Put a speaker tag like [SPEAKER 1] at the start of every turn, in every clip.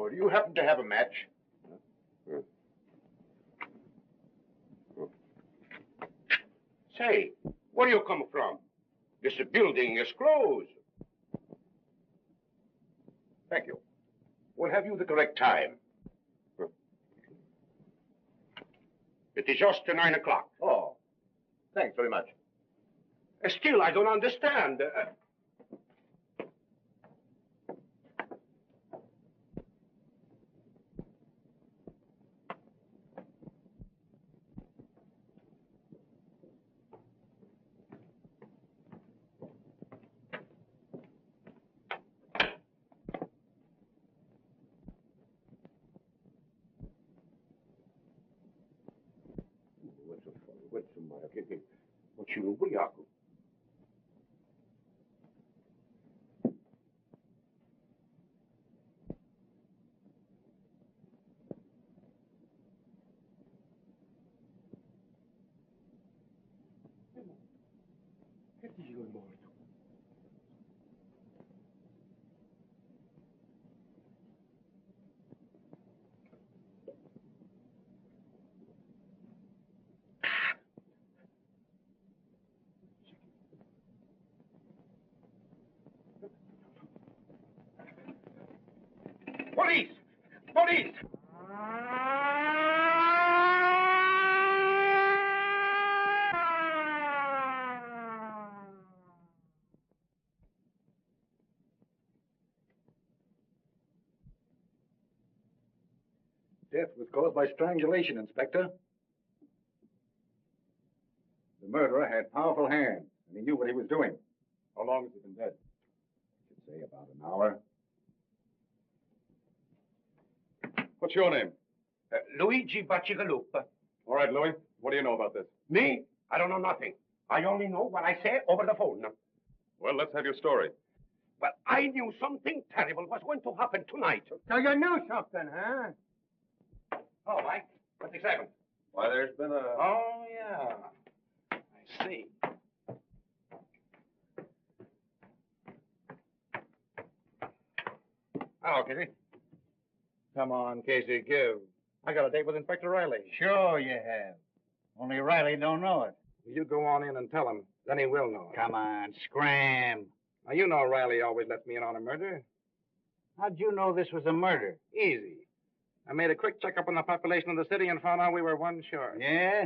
[SPEAKER 1] Oh, do you happen to have a match?
[SPEAKER 2] Say, where you come from? This building is closed. Thank you. We'll have you the correct time. It is just 9 o'clock.
[SPEAKER 1] Oh, thanks very much.
[SPEAKER 2] Still, I don't understand. Police! Police!
[SPEAKER 3] Death was caused by strangulation, Inspector. The murderer had powerful hands, and he knew what he was doing. How long has he been dead? I should say about an hour. What's your name?
[SPEAKER 2] Luigi Baccigalupi.
[SPEAKER 3] All right, Louis. What do you know about this?
[SPEAKER 2] Me? I don't know nothing. I only know what I say over the phone.
[SPEAKER 3] Well, let's have your story.
[SPEAKER 2] But I knew something terrible was going to happen tonight.
[SPEAKER 4] So you knew something, huh?
[SPEAKER 2] Oh, Mike. What's happened?
[SPEAKER 3] Why, there's been a...
[SPEAKER 2] Oh, yeah. I see. Oh, Casey. Come on, Casey, give. I got a date with Inspector Riley.
[SPEAKER 4] Sure you have. Only Riley don't know it.
[SPEAKER 2] You go on in and tell him. Then he will know.
[SPEAKER 4] Come on, scram.
[SPEAKER 2] Now, you know Riley always lets me in on a murder.
[SPEAKER 4] How'd you know this was a murder?
[SPEAKER 2] Easy. I made a quick checkup on the population of the city and found out we were one short.
[SPEAKER 4] Yeah?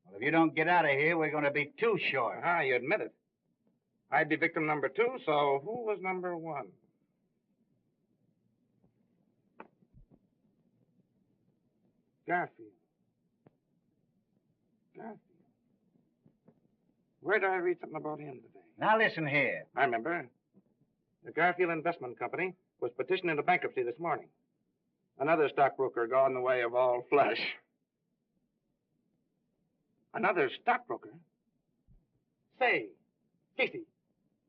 [SPEAKER 4] Well, if you don't get out of here, we're going to be two short.
[SPEAKER 2] Ah, you admit it. I'd be victim number 2, so who was number 1? Garfield. Garfield. Where did I read something about him today?
[SPEAKER 4] Now listen here.
[SPEAKER 2] I remember. The Garfield Investment Company was petitioned into bankruptcy this morning. Another stockbroker got in the way of all flesh. Another stockbroker? Say, Casey,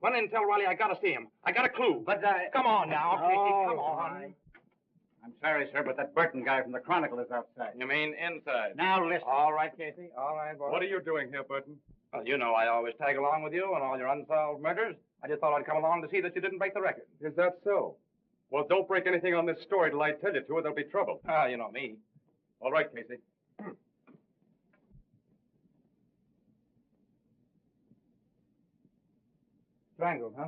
[SPEAKER 2] run in and tell Riley I gotta see him. I got a clue.
[SPEAKER 4] But
[SPEAKER 2] Come on now, Casey, come on.
[SPEAKER 4] I'm sorry, sir, but that Burton guy from the Chronicle is outside.
[SPEAKER 2] You mean inside?
[SPEAKER 4] Now listen.
[SPEAKER 2] All right, Casey. All right, boy.
[SPEAKER 3] What are you doing here, Burton?
[SPEAKER 2] Well, you know I always tag along with you on all your unsolved murders. I just thought I'd come along to see that you didn't break the record.
[SPEAKER 3] Is that so? Well, don't break anything on this story till I tell you to, or there'll be trouble.
[SPEAKER 2] Ah, you know me.
[SPEAKER 3] All right, Casey.
[SPEAKER 2] Triangle, huh?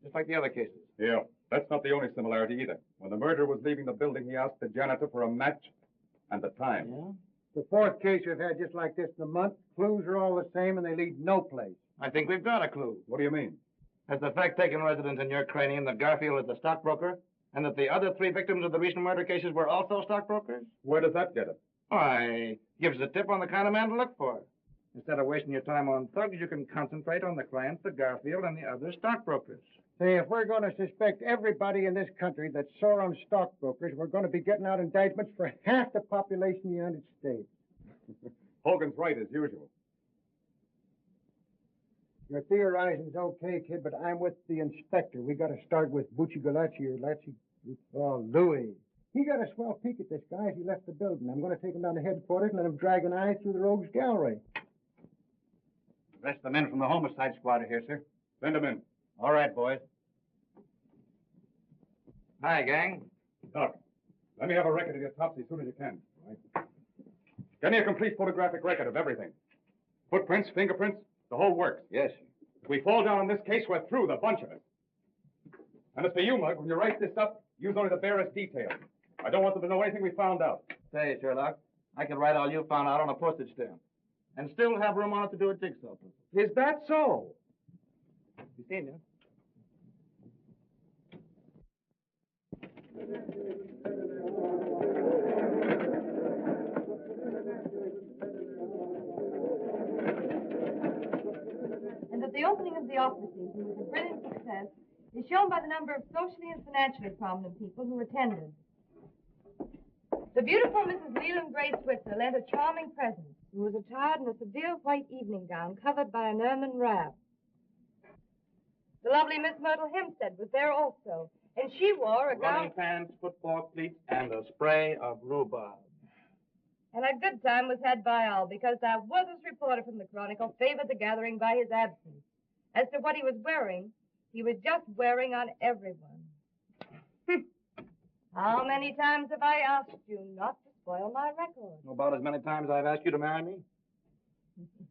[SPEAKER 2] Just like the other cases.
[SPEAKER 3] Yeah, that's not the only similarity either. When the murderer was leaving the building, he asked the janitor for a match and the time.
[SPEAKER 2] Yeah?
[SPEAKER 4] The fourth case we've had just like this in a month. Clues are all the same, and they lead no place.
[SPEAKER 2] I think we've got a clue.
[SPEAKER 3] What do you mean?
[SPEAKER 2] Has the fact taken residence in your cranium that Garfield was the stockbroker, and that the other 3 victims of the recent murder cases were also stockbrokers?
[SPEAKER 3] Where does that get us?
[SPEAKER 2] Why, gives a tip on the kind of man to look for. Instead of wasting your time on thugs, you can concentrate on the clients, the Garfield, and the other stockbrokers.
[SPEAKER 4] Say, if we're going to suspect everybody in this country that's sore on stockbrokers, we're going to be getting out indictments for half the population of the United States.
[SPEAKER 3] Hogan's right, as usual.
[SPEAKER 4] Your theorizing's okay, kid, but I'm with the inspector. We got to start with Baccigalupi or Louis. He got a swell peek at this guy as he left the building. I'm going to take him down to headquarters and let him drag an eye through the rogues gallery.
[SPEAKER 5] The rest of the men from the homicide squad are here, sir.
[SPEAKER 3] Send him in.
[SPEAKER 5] All right, boys.
[SPEAKER 2] Hi, gang.
[SPEAKER 3] Doc, let me have a record of the autopsy as soon as you can. All right. Get me a complete photographic record of everything. Footprints, fingerprints, the whole works.
[SPEAKER 5] Yes.
[SPEAKER 3] If we fall down on this case, we're through, the bunch of it. And as for you, Mug, when you write this up, use only the barest details. I don't want them to know anything we found out.
[SPEAKER 2] Say, Sherlock, I could write all you found out on a postage stamp. And still have room on it to do a jigsaw puzzle.
[SPEAKER 3] Is that so?
[SPEAKER 2] You seen it?
[SPEAKER 6] And that the opening of the opera season was a brilliant success is shown by the number of socially and financially prominent people who attended. The beautiful Mrs. Leland Grace Switzer lent a charming present and was attired in a severe white evening gown covered by an ermine wrap. The lovely Miss Myrtle Hempstead was there also, and she wore a gown...
[SPEAKER 2] Running pants, football cleats, and a spray of rhubarb.
[SPEAKER 6] And a good time was had by all, because that worthless reporter from the Chronicle favored the gathering by his absence. As to what he was wearing, he was just wearing on everyone. How many times have I asked you not to spoil my record?
[SPEAKER 2] About as many times I've asked you to marry me.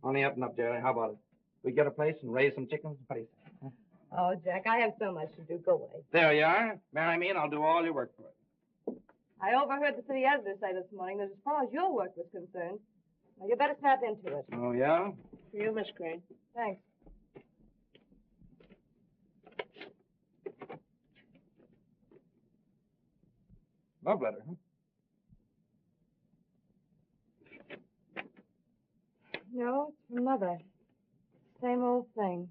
[SPEAKER 2] Only up and up, Jerry. How about it? We get a place and raise some chickens? What do you say? Huh?
[SPEAKER 6] Oh, Jack, I have so much to do. Go away.
[SPEAKER 2] There you are. Marry me and I'll do all your work for it.
[SPEAKER 6] I overheard the city editor say this morning that as far as your work was concerned, well, you better snap into it.
[SPEAKER 2] Oh, yeah?
[SPEAKER 6] For you, Miss Crane. Thanks.
[SPEAKER 2] Love letter, huh?
[SPEAKER 6] No, it's from Mother. Same old thing.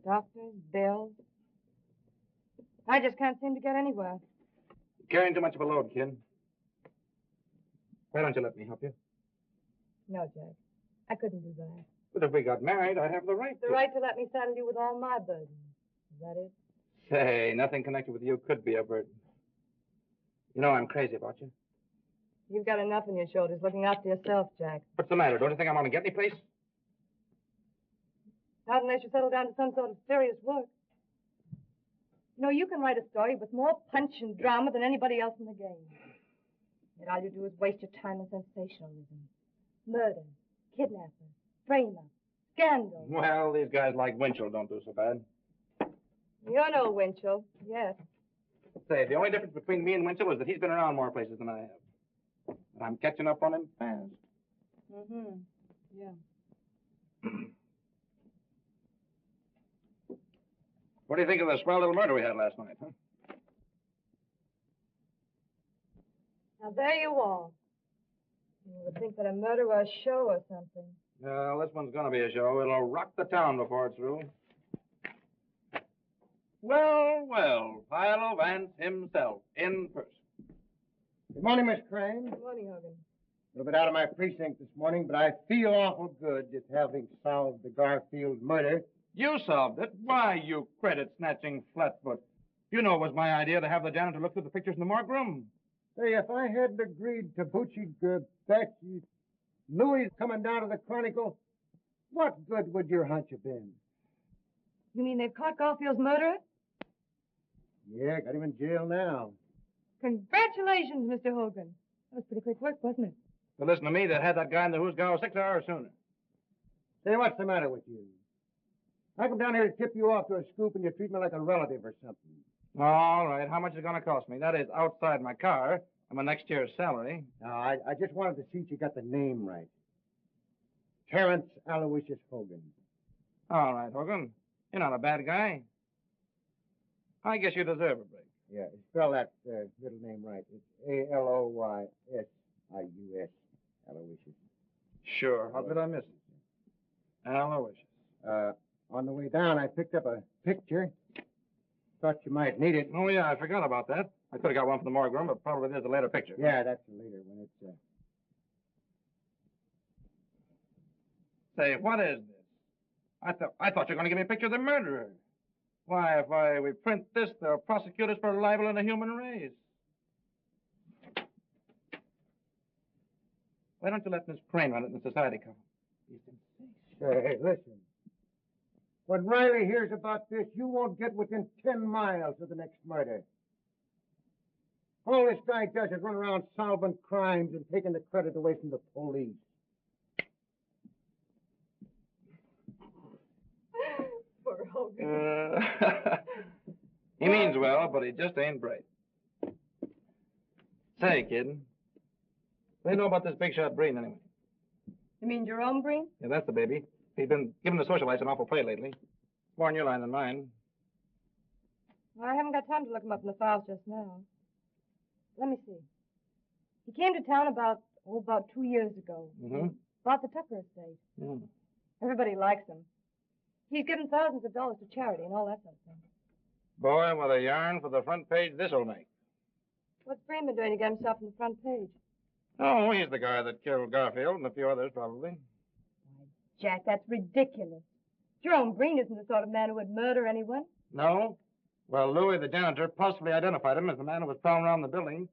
[SPEAKER 6] Doctors, bills. I just can't seem to get anywhere.
[SPEAKER 2] You're carrying too much of a load, kid. Why don't you let me help you?
[SPEAKER 6] No, Jack. I couldn't do that.
[SPEAKER 2] But if we got married, I'd have the right
[SPEAKER 6] The
[SPEAKER 2] to.
[SPEAKER 6] right to let me saddle you with all my burdens. Is that it?
[SPEAKER 2] Say, nothing connected with you could be a burden. You know I'm crazy about you.
[SPEAKER 6] You've got enough on your shoulders looking after yourself, Jack.
[SPEAKER 2] What's the matter? Don't you think I'm going to get any place?
[SPEAKER 6] Not unless you settle down to some sort of serious work. You know, you can write a story with more punch and drama than anybody else in the game. Yet all you do is waste your time in sensationalism. Murder, kidnapping, frame-up, scandal.
[SPEAKER 2] Well, these guys like Winchell don't do so bad.
[SPEAKER 6] You're no Winchell, yes.
[SPEAKER 2] Say, the only difference between me and Winchell is that he's been around more places than I have. And I'm catching up on him fast.
[SPEAKER 6] Mm-hmm. Yeah.
[SPEAKER 2] What do you think of the swell little murder we had last night, huh?
[SPEAKER 6] Now, there you are. You would think that a murder was a show or something.
[SPEAKER 2] Well, this one's going to be a show. It'll rock the town before it's through. Well, Philo Vance himself, in person.
[SPEAKER 4] Good morning, Miss Crane.
[SPEAKER 6] Good morning, Hogan.
[SPEAKER 4] A little bit out of my precinct this morning, but I feel awful good just having solved the Garfield murder.
[SPEAKER 2] You solved it. Why, you credit-snatching flatfoot. You know it was my idea to have the janitor look through the pictures in the morgue room.
[SPEAKER 4] Hey, if I hadn't agreed to Baccigalupi, Louis coming down to the Chronicle, what good would your hunch have been?
[SPEAKER 6] You mean they've caught Garfield's murderer?
[SPEAKER 4] Yeah, got him in jail now.
[SPEAKER 6] Congratulations, Mr. Hogan. That was pretty quick work, wasn't it?
[SPEAKER 2] But listen to me, they'd had that guy in the Hoosgow 6 hours sooner.
[SPEAKER 4] Say, what's the matter with you? I come down here to tip you off to a scoop and you treat me like a relative or something.
[SPEAKER 2] All right, how much is it going to cost me? That is outside my car and my next year's salary.
[SPEAKER 4] No, I just wanted to see if you got the name right. Terrence Aloysius Hogan.
[SPEAKER 2] All right, Hogan. You're not a bad guy. I guess you deserve a break.
[SPEAKER 4] Yeah, spell that middle name right. It's Aloysius. Aloysius.
[SPEAKER 2] Sure. How could I miss it? Aloysius.
[SPEAKER 4] On the way down, I picked up a picture. Thought you might need it.
[SPEAKER 2] Oh, yeah, I forgot about that. I could have got one from the morgue room, but probably there's a later picture.
[SPEAKER 4] Yeah, that's a later one. It's,
[SPEAKER 2] Say, what is this? I thought you were going to give me a picture of the murderer. Why, if we print this, they'll prosecute us for libel in the human race. Why don't you let Miss Crane run it in the society column?
[SPEAKER 4] Hey, listen. When Riley hears about this, you won't get within 10 miles of the next murder. All this guy does is run around solving crimes and taking the credit away from the police.
[SPEAKER 6] Poor Hogan.
[SPEAKER 2] He means well, but he just ain't bright. Say, kid, what do you know about this big shot Breen, anyway?
[SPEAKER 6] You mean Jerome Breen?
[SPEAKER 2] Yeah, that's the baby. He's been giving the socialites an awful play lately. More on your line than mine.
[SPEAKER 6] Well, I haven't got time to look him up in the files just now. Let me see. He came to town about 2 years ago.
[SPEAKER 2] Mm-hmm.
[SPEAKER 6] Bought the Tucker estate.
[SPEAKER 2] Mm.
[SPEAKER 6] Everybody likes him. He's given thousands of dollars to charity and all that sort of thing.
[SPEAKER 2] Boy, what a yarn for the front page this'll make.
[SPEAKER 6] What's Breen been doing to get himself on the front page?
[SPEAKER 2] Oh, he's the guy that killed Garfield and a few others, probably.
[SPEAKER 6] Jack, that's ridiculous. Jerome Breen isn't the sort of man who would murder anyone.
[SPEAKER 2] No? Well, Louis, the janitor, possibly identified him as the man who was prowling around the building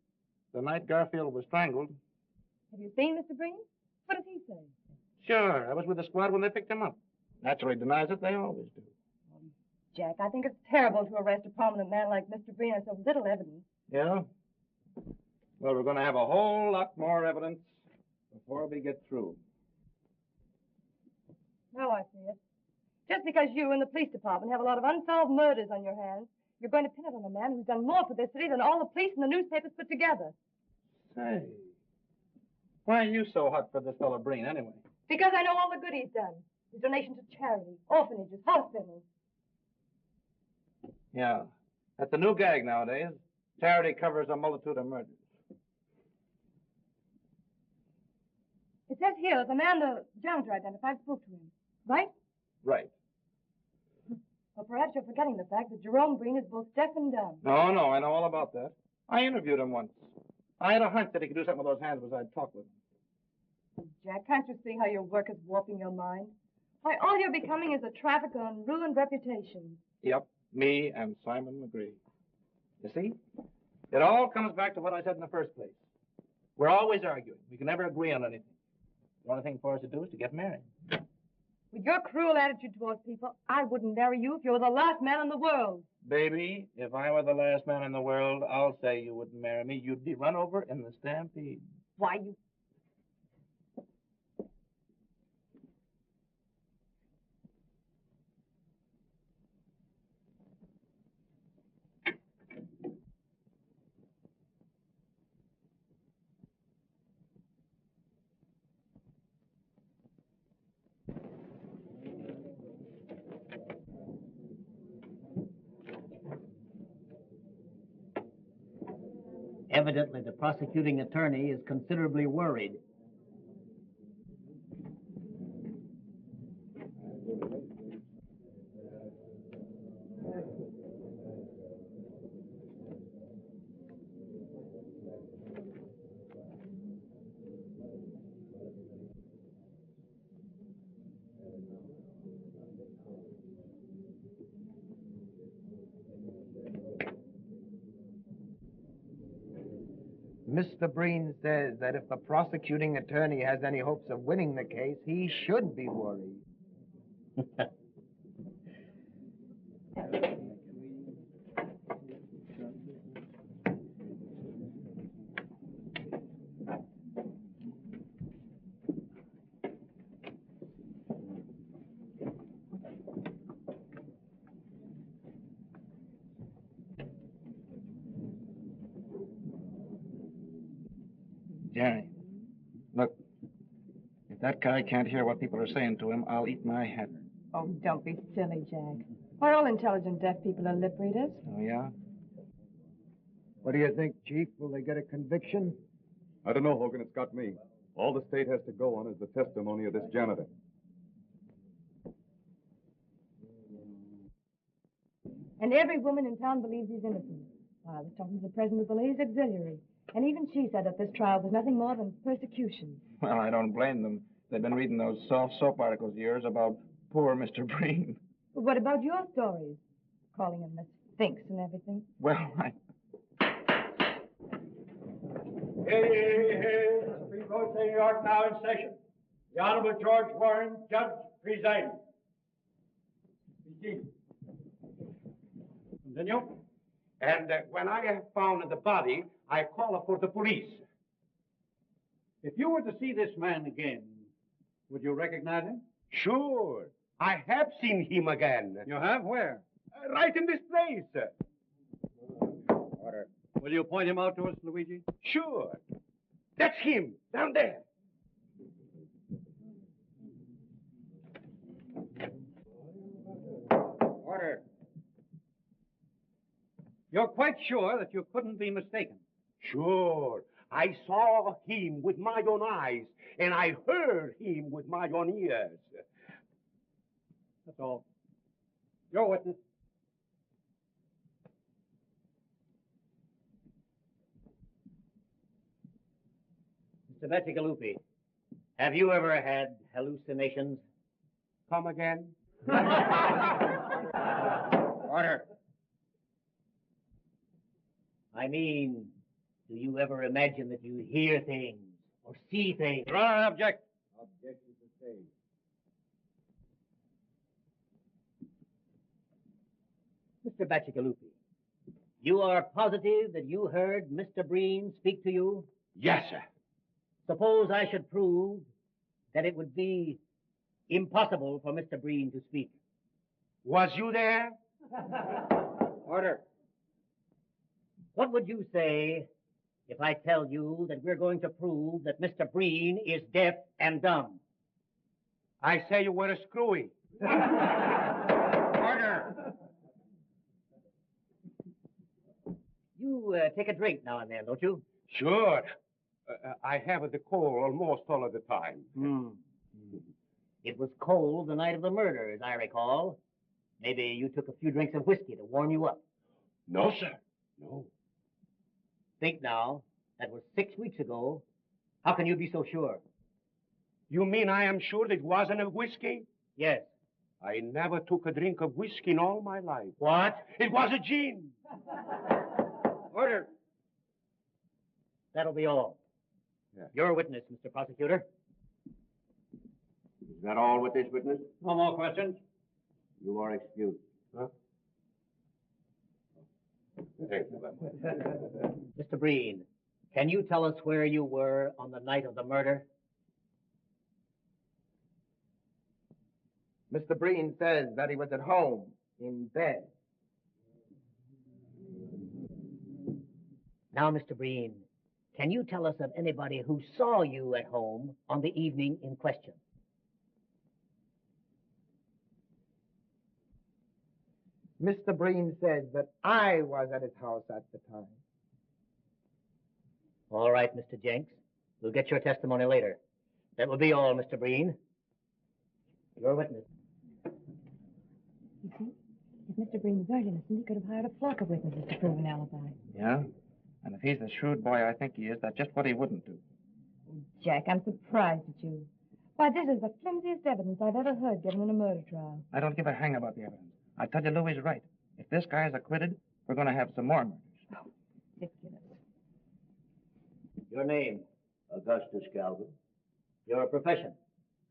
[SPEAKER 2] the night Garfield was strangled.
[SPEAKER 6] Have you seen Mr. Breen? What does he say?
[SPEAKER 2] Sure, I was with the squad when they picked him up. Naturally denies it, they always do.
[SPEAKER 6] Jack, I think it's terrible to arrest a prominent man like Mr. Breen on so little evidence.
[SPEAKER 2] Yeah? Well, we're going to have a whole lot more evidence before we get through.
[SPEAKER 6] Now I see it. Just because you and the police department have a lot of unsolved murders on your hands, you're going to pin it on a man who's done more for this city than all the police and the newspapers put together.
[SPEAKER 2] Say, why are you so hot for this fellow Breen, anyway?
[SPEAKER 6] Because I know all the good he's done. His donation to charity, orphanages, hospitals.
[SPEAKER 2] Yeah, that's the new gag nowadays. Charity covers a multitude of murders.
[SPEAKER 6] It says here that the man the janitor identified spoke to him, right?
[SPEAKER 2] Right.
[SPEAKER 6] Well, perhaps you're forgetting the fact that Jerome Breen is both deaf and dumb.
[SPEAKER 2] No, I know all about that. I interviewed him once. I had a hunch that he could do something with those hands as I'd talk with him.
[SPEAKER 6] Jack, can't you see how your work is warping your mind? Why, all you're becoming is a trafficker on ruined reputations.
[SPEAKER 2] Yep, me and Simon McGree. You see? It all comes back to what I said in the first place. We're always arguing. We can never agree on anything. The only thing for us to do is to get married.
[SPEAKER 6] With your cruel attitude towards people, I wouldn't marry you if you were the last man in the world.
[SPEAKER 2] Baby, if I were the last man in the world, I'll say you wouldn't marry me. You'd be run over in the stampede.
[SPEAKER 6] Why, you...
[SPEAKER 7] Evidently, the prosecuting attorney is considerably worried.
[SPEAKER 8] Mr. Breen says that if the prosecuting attorney has any hopes of winning the case, he should be worried.
[SPEAKER 2] Jerry, look, if that guy can't hear what people are saying to him, I'll eat my hat.
[SPEAKER 6] Oh, don't be silly, Jack. Why, all intelligent deaf people are lip readers.
[SPEAKER 2] Oh, yeah?
[SPEAKER 4] What do you think, Chief? Will they get a conviction?
[SPEAKER 3] I don't know, Hogan. It's got me. All the state has to go on is the testimony of this janitor.
[SPEAKER 6] And every woman in town believes he's innocent. I was talking to the president of the Ladies' Auxiliary, and even she said that this trial was nothing more than persecution.
[SPEAKER 2] Well, I don't blame them. They've been reading those soft soap articles of yours about poor Mr. Breen.
[SPEAKER 6] But what about your stories? Calling him the Sphinx and everything.
[SPEAKER 2] Well,
[SPEAKER 9] Here, the Supreme Court of New York now in session. The Honorable George Warren, Judge, presiding. Be seated. Continue.
[SPEAKER 10] And when I have found the body, I call for the police.
[SPEAKER 5] If you were to see this man again, would you recognize him?
[SPEAKER 10] Sure. I have seen him again.
[SPEAKER 5] You have? Where?
[SPEAKER 10] Right in this place.
[SPEAKER 5] Order. Will you point him out to us, Luigi?
[SPEAKER 10] Sure. That's him, down there.
[SPEAKER 5] Order. You're quite sure that you couldn't be mistaken?
[SPEAKER 10] Sure. I saw him with my own eyes, and I heard him with my own ears.
[SPEAKER 5] That's all. Your witness.
[SPEAKER 7] Mr. Baccigalupi, have you ever had hallucinations?
[SPEAKER 10] Come again?
[SPEAKER 5] Order.
[SPEAKER 7] I mean, do you ever imagine that you hear things or see things?
[SPEAKER 5] Your Honor, I object.
[SPEAKER 9] Objection sustained.
[SPEAKER 7] Mr. Baccigalupi, you are positive that you heard Mr. Breen speak to you?
[SPEAKER 10] Yes, sir.
[SPEAKER 7] Suppose I should prove that it would be impossible for Mr. Breen to speak.
[SPEAKER 10] Was you there?
[SPEAKER 5] Order.
[SPEAKER 7] What would you say if I tell you that we're going to prove that Mr. Breen is deaf and dumb?
[SPEAKER 10] I say you were a screwy.
[SPEAKER 5] Order.
[SPEAKER 7] You take a drink now and then, don't you?
[SPEAKER 10] Sure. I have the cold almost all of the time.
[SPEAKER 7] It was cold the night of the murder, as I recall. Maybe you took a few drinks of whiskey to warm you up.
[SPEAKER 10] No, sir. No.
[SPEAKER 7] Think now. That was 6 weeks ago. How can you be so sure?
[SPEAKER 10] You mean I am sure that it wasn't a whiskey?
[SPEAKER 7] Yes.
[SPEAKER 10] I never took a drink of whiskey in all my life.
[SPEAKER 7] What?
[SPEAKER 10] It was a gin.
[SPEAKER 5] Order.
[SPEAKER 7] That'll be all.
[SPEAKER 10] Yeah.
[SPEAKER 7] Your witness, Mr. Prosecutor.
[SPEAKER 1] Is that all with this witness?
[SPEAKER 5] No more questions.
[SPEAKER 1] You are excused.
[SPEAKER 10] Huh? Thank you.
[SPEAKER 7] Mr. Breen, can you tell us where you were on the night of the murder?
[SPEAKER 8] Mr. Breen says that he was at home, in bed.
[SPEAKER 7] Now, Mr. Breen, can you tell us of anybody who saw you at home on the evening in question?
[SPEAKER 8] Mr. Breen says that I was at his house at the time.
[SPEAKER 7] All right, Mr. Jenks. We'll get your testimony later. That will be all, Mr. Breen. Your witness.
[SPEAKER 6] You see, if Mr. Breen weren't innocent, he could have hired a flock of witnesses to prove an alibi.
[SPEAKER 2] Yeah? And if he's the shrewd boy I think he is, that's just what he wouldn't do.
[SPEAKER 6] Jack, I'm surprised at you. Why, this is the flimsiest evidence I've ever heard given in a murder trial.
[SPEAKER 2] I don't give a hang about the evidence. I tell you, Louis is right. If this guy is acquitted, we're going to have some more murders.
[SPEAKER 6] Oh, ridiculous.
[SPEAKER 7] Your name?
[SPEAKER 1] Augustus Calvin,
[SPEAKER 7] Your profession?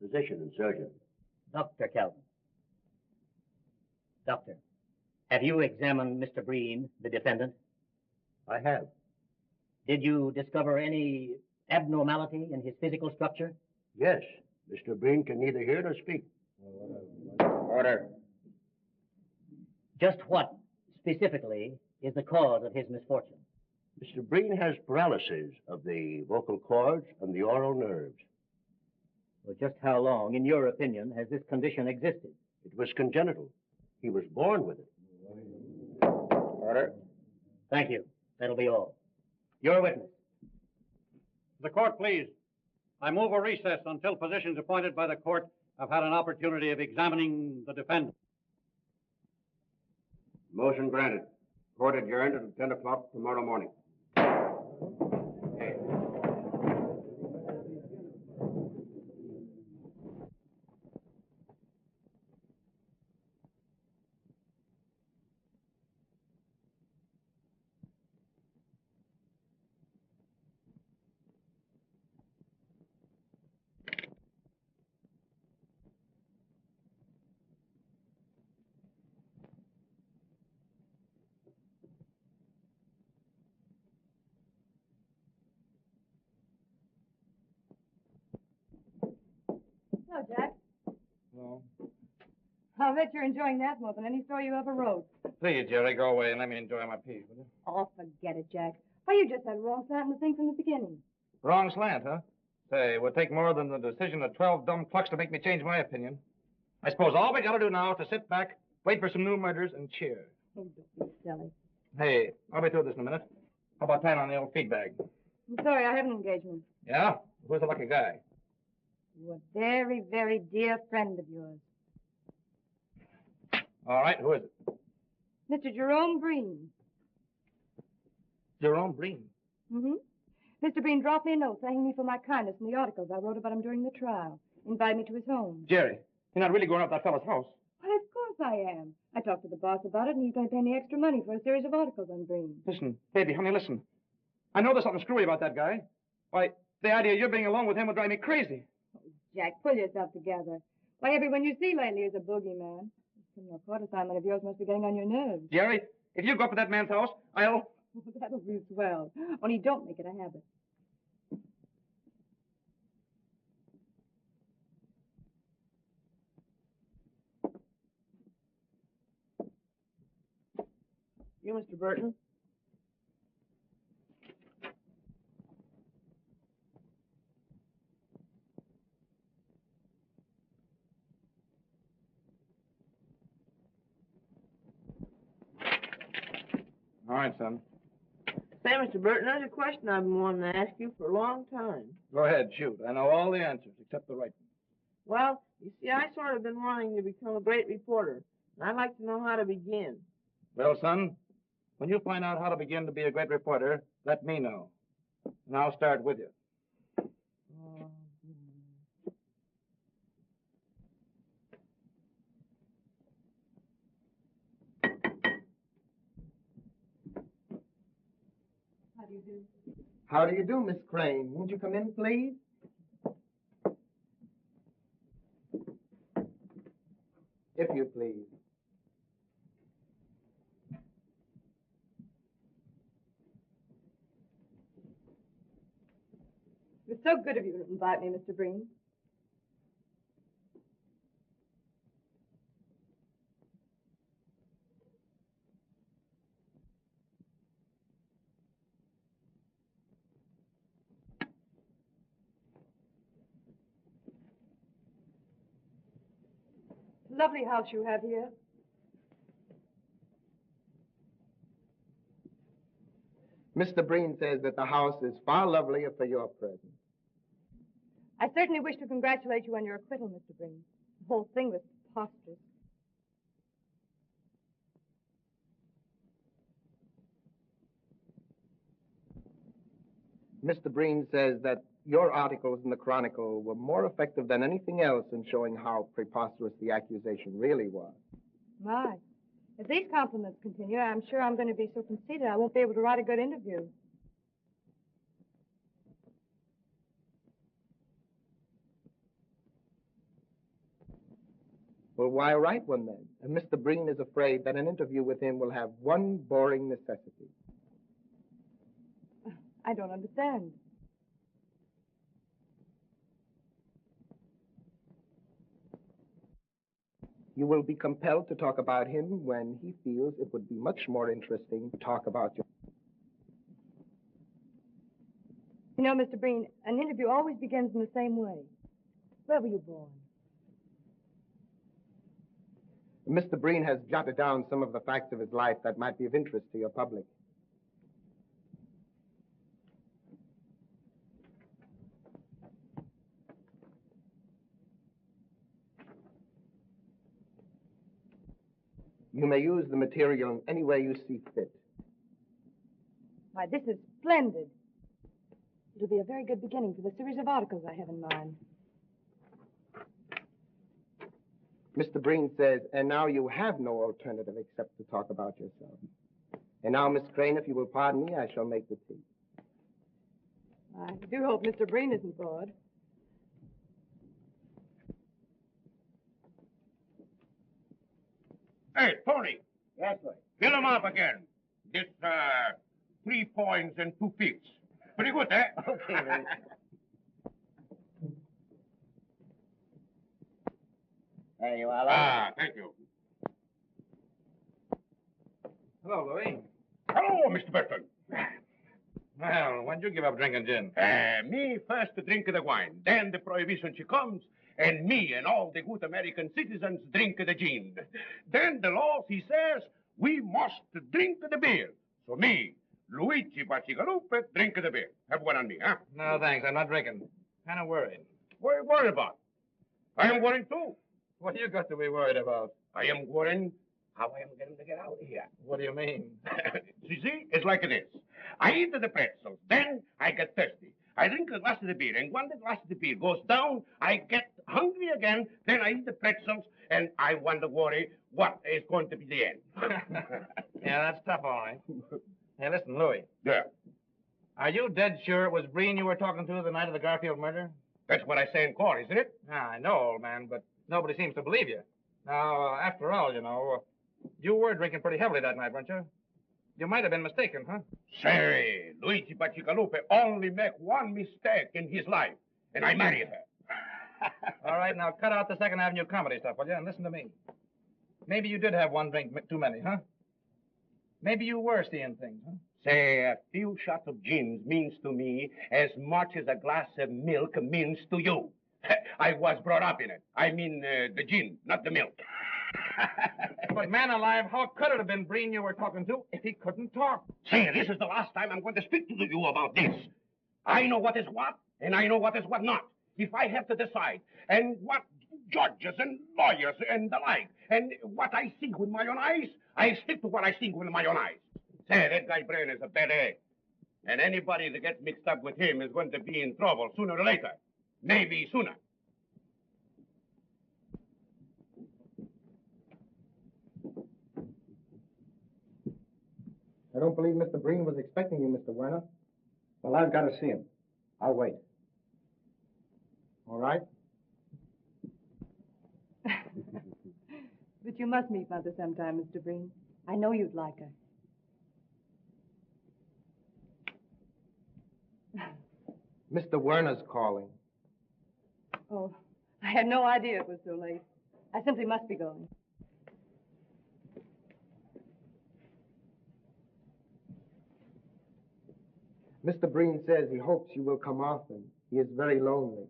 [SPEAKER 1] physician and surgeon.
[SPEAKER 7] Dr. Calvin. Doctor, have you examined Mr. Breen, the defendant?
[SPEAKER 1] I have.
[SPEAKER 7] Did you discover any abnormality in his physical structure?
[SPEAKER 1] Yes, Mr. Breen can neither hear nor speak.
[SPEAKER 5] Order.
[SPEAKER 7] Just what, specifically, is the cause of his misfortune?
[SPEAKER 1] Mr. Breen has paralysis of the vocal cords and the oral nerves.
[SPEAKER 7] Well, just how long, in your opinion, has this condition existed?
[SPEAKER 1] It was congenital. He was born with it.
[SPEAKER 5] Order.
[SPEAKER 7] Thank you. That'll be all. Your witness.
[SPEAKER 5] The court, please. I move a recess until physicians appointed by the court have had an opportunity of examining the defendant.
[SPEAKER 1] Motion granted. Court adjourned until 10 o'clock tomorrow morning.
[SPEAKER 6] I'll bet you're enjoying that more than any story you ever wrote.
[SPEAKER 2] Please, Jerry, go away and let me enjoy my piece, will you?
[SPEAKER 6] Oh, forget it, Jack. Why, you just had a wrong slant in the thing from the beginning.
[SPEAKER 2] Wrong slant, huh? Say, it would take more than the decision of 12 dumb clucks to make me change my opinion. I suppose all we gotta do now is to sit back, wait for some new murders, and cheer.
[SPEAKER 6] Oh, don't be silly.
[SPEAKER 2] Hey, I'll be through this in a minute. How about tying on the old feed bag?
[SPEAKER 6] I'm sorry, I have an engagement.
[SPEAKER 2] Yeah? Who's the lucky guy?
[SPEAKER 6] You're a very, very dear friend of yours.
[SPEAKER 2] All right, who is it?
[SPEAKER 6] Mr. Jerome Breen.
[SPEAKER 2] Jerome Breen.
[SPEAKER 6] Mm-hmm. Mr. Breen dropped me a note thanking me for my kindness in the articles I wrote about him during the trial. Invited me to his home.
[SPEAKER 2] Jerry, you're not really going up that fellow's house.
[SPEAKER 6] Why, of course I am. I talked to the boss about it, and he's going to pay me extra money for a series of articles on Breen.
[SPEAKER 2] Listen, baby, honey, listen. I know there's something screwy about that guy. Why, the idea of you being alone with him would drive me crazy.
[SPEAKER 6] Jack, pull yourself together. Why, everyone you see lately is a boogeyman. This criminal court assignment of yours must be getting on your nerves.
[SPEAKER 2] Jerry, if you go up to that man's house, I'll...
[SPEAKER 6] That'll be swell. Only don't make it a habit.
[SPEAKER 11] You, Mr. Burton?
[SPEAKER 2] All right, son.
[SPEAKER 11] Say, Mr. Burton, there's a question I've been wanting to ask you for a long time.
[SPEAKER 2] Go ahead, shoot. I know all the answers except the right one.
[SPEAKER 11] Well, you see, I sort of been wanting to become a great reporter, and I'd like to know how to begin.
[SPEAKER 2] Well, son, when you find out how to begin to be a great reporter, let me know. And I'll start with you.
[SPEAKER 6] How do you do?
[SPEAKER 8] How do you do, Miss Crane? Won't you come in, please? If you please.
[SPEAKER 6] It was so good of you to invite me, Mr. Breen. Lovely house you have here.
[SPEAKER 8] Mr. Breen says that the house is far lovelier for your presence.
[SPEAKER 6] I certainly wish to congratulate you on your acquittal, Mr. Breen. The whole thing was preposterous.
[SPEAKER 8] Mr. Breen says that your articles in the Chronicle were more effective than anything else in showing how preposterous the accusation really was.
[SPEAKER 6] My. If these compliments continue, I'm sure I'm going to be so conceited I won't be able to write a good interview.
[SPEAKER 8] Well, why write one then? And Mr. Breen is afraid that an interview with him will have one boring necessity.
[SPEAKER 6] I don't understand.
[SPEAKER 8] You will be compelled to talk about him when he feels it would be much more interesting to talk about you.
[SPEAKER 6] You know, Mr. Breen, an interview always begins in the same way. Where were you born?
[SPEAKER 8] Mr. Breen has jotted down some of the facts of his life that might be of interest to your public. You may use the material in any way you see fit.
[SPEAKER 6] Why, this is splendid. It'll be a very good beginning for the series of articles I have in mind.
[SPEAKER 8] Mr. Breen says, and now you have no alternative except to talk about yourself. And now, Miss Crane, if you will pardon me, I shall make the tea.
[SPEAKER 6] I do hope Mr. Breen isn't bored.
[SPEAKER 10] Hey, Tony,
[SPEAKER 1] Yes, sir.
[SPEAKER 10] fill him up again. This, 3 points and 2 fifths. Pretty good, eh?
[SPEAKER 1] Okay, then.
[SPEAKER 8] There you are.
[SPEAKER 10] Ah, thank you.
[SPEAKER 2] Hello, Louis.
[SPEAKER 10] Hello, Mr. Burton.
[SPEAKER 2] Well, when'd you give up drinking gin?
[SPEAKER 10] Me first drink the wine, then the prohibition she comes, and me and all the good American citizens drink the gin. Then the law, he says, we must drink the beer. So me, Luigi Baccigalupi, drink the beer. Have one on me, huh?
[SPEAKER 2] No, thanks. I'm not drinking. Kind of worried.
[SPEAKER 10] What are you worried about? I am worried too.
[SPEAKER 2] What do you got to be worried about?
[SPEAKER 10] I am worried how I am going to get out of here.
[SPEAKER 2] What do you mean?
[SPEAKER 10] See, it's like this. I eat the pretzels, then I get thirsty. I drink a glass of the beer, and when the glass of the beer goes down, I get hungry again, then I eat the pretzels, and I wonder, worry, what is going to be the end.
[SPEAKER 2] Yeah, that's tough, all right. Hey, listen, Louis.
[SPEAKER 10] Yeah.
[SPEAKER 2] Are you dead sure it was Breen you were talking to the night of the Garfield murder?
[SPEAKER 10] That's what I say in court, isn't it?
[SPEAKER 2] Yeah, I know, old man, but nobody seems to believe you. Now, after all, you were drinking pretty heavily that night, weren't you? You might have been mistaken, huh?
[SPEAKER 10] Say, Luigi Baccigalupi only make one mistake in his life, and I married her.
[SPEAKER 2] All right, now cut out the Second Avenue comedy stuff, will you? And listen to me. Maybe you did have one drink too many, huh? Maybe you were seeing things, huh?
[SPEAKER 10] Say, a few shots of gin means to me as much as a glass of milk means to you. I was brought up in it. I mean, the gin, not the milk.
[SPEAKER 2] But man alive, how could it have been Breen you were talking to if he couldn't talk?
[SPEAKER 10] Say, this is the last time I'm going to speak to you about this. I know what is what, and I know what is what not. If I have to decide, and what judges and lawyers and the like, and what I see with my own eyes, I stick to what I see with my own eyes. Say, that guy Breen is a bad egg. And anybody that gets mixed up with him is going to be in trouble sooner or later. Maybe sooner.
[SPEAKER 8] I don't believe Mr. Breen was expecting you, Mr. Werner.
[SPEAKER 4] Well, I've got to see him. I'll wait.
[SPEAKER 8] All right?
[SPEAKER 6] But you must meet Mother sometime, Mr. Breen. I know you'd like her.
[SPEAKER 8] Mr. Werner's calling.
[SPEAKER 6] Oh, I had no idea it was so late. I simply must be going.
[SPEAKER 8] Mr. Breen says he hopes you will come often. He is very lonely.